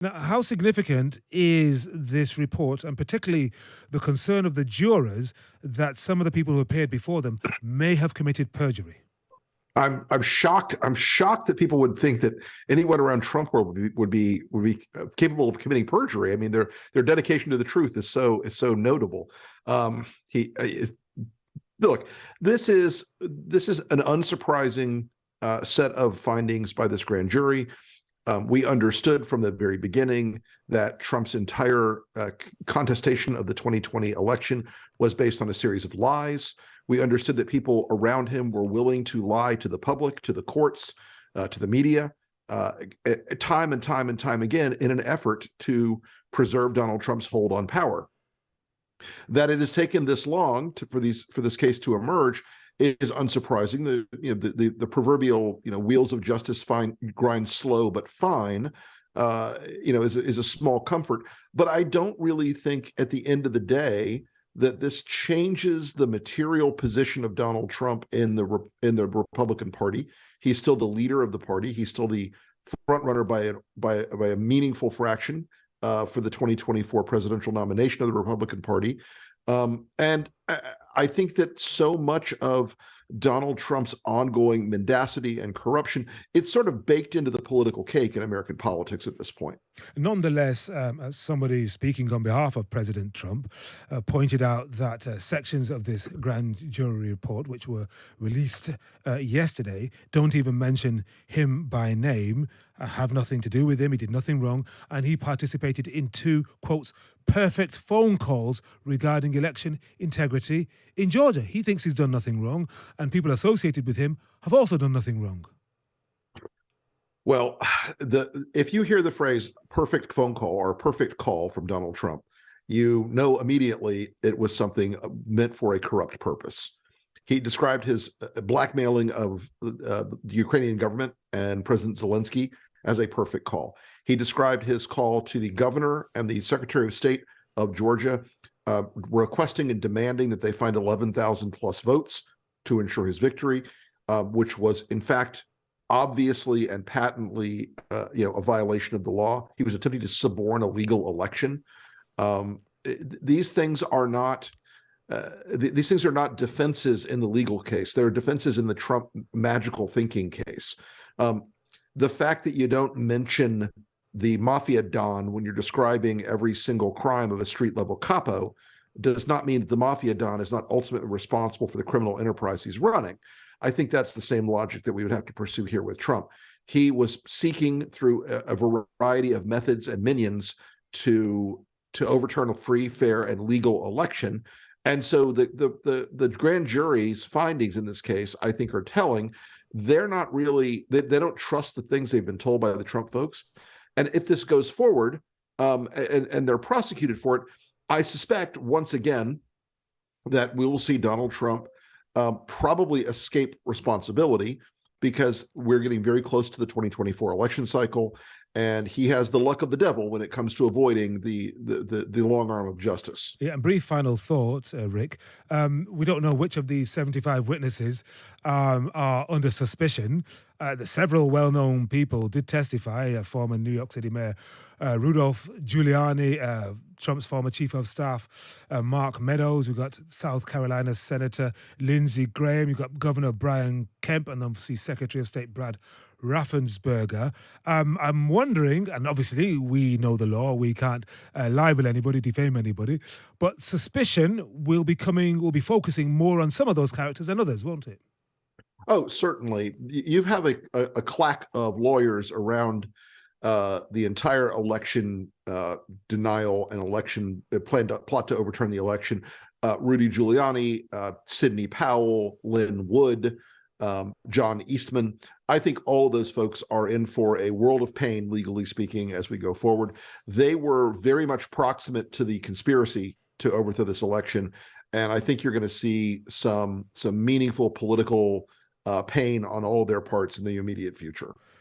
Now, how significant is this report, and particularly the concern of the jurors that some of the people who appeared before them may have committed perjury? I'm shocked. I'm shocked that people would think that anyone around Trump world would be capable of committing perjury. I mean, their dedication to the truth is so notable. He is, look. This is an unsurprising set of findings by this grand jury. We understood from the very beginning that Trump's entire contestation of the 2020 election was based on a series of lies. We understood that people around him were willing to lie to the public, to the courts, to the media, time and time and time again in an effort to preserve Donald Trump's hold on power. That it has taken this long for this case to emerge is unsurprising. The proverbial wheels of justice grind slow but fine, is a small comfort. But I don't really think at the end of the day that this changes the material position of Donald Trump in the Republican Party. He's still the leader of the party. He's still the front runner by a meaningful fraction for the 2024 presidential nomination of the Republican Party. And I think that so much of Donald Trump's ongoing mendacity and corruption, it's sort of baked into the political cake in American politics at this point. Nonetheless, as somebody speaking on behalf of President Trump pointed out that sections of this grand jury report, which were released yesterday, don't even mention him by name, have nothing to do with him. He did nothing wrong, and he participated in two, quotes, perfect phone calls regarding election integrity in Georgia. He thinks he's done nothing wrong, and people associated with him have also done nothing wrong. Well, if you hear the phrase perfect phone call or perfect call from Donald Trump, you know immediately it was something meant for a corrupt purpose. He described his blackmailing of the Ukrainian government and President Zelensky as a perfect call. He described his call to the governor and the Secretary of State of Georgia, requesting and demanding that they find 11,000 plus votes to ensure his victory, which was in fact obviously and patently, a violation of the law. He was attempting to suborn a legal election. These things are not defenses in the legal case. They're defenses in the Trump magical thinking case. The fact that you don't mention the mafia don when you're describing every single crime of a street level capo does not mean that the mafia don is not ultimately responsible for the criminal enterprise he's running. I think that's the same logic that we would have to pursue here with Trump. He was seeking through a variety of methods and minions to overturn a free, fair, and legal election. And so the grand jury's findings in this case, I think, are telling. They're not really, they don't trust the things they've been told by the Trump folks. And if this goes forward, and they're prosecuted for it, I suspect once again that we will see Donald Trump probably escape responsibility because we're getting very close to the 2024 election cycle, and he has the luck of the devil when it comes to avoiding the long arm of justice. Yeah, and brief final thought, Rick. We don't know which of these 75 witnesses are under suspicion. Several well-known people did testify. Former New York City Mayor Rudolph Giuliani, Trump's former chief of staff, Mark Meadows. We've got South Carolina Senator Lindsey Graham. You've got Governor Brian Kemp, and obviously Secretary of State Brad Raffensperger. I'm wondering, and obviously we know the law, we can't libel anybody, defame anybody, but suspicion will be focusing more on some of those characters than others, won't it? Oh, certainly. You have a claque of lawyers around the entire election denial and election plot to overturn the election. Rudy Giuliani, Sidney Powell, Lynn Wood, John Eastman. I think all of those folks are in for a world of pain, legally speaking, as we go forward. They were very much proximate to the conspiracy to overthrow this election, and I think you're going to see some meaningful political pain on all of their parts in the immediate future.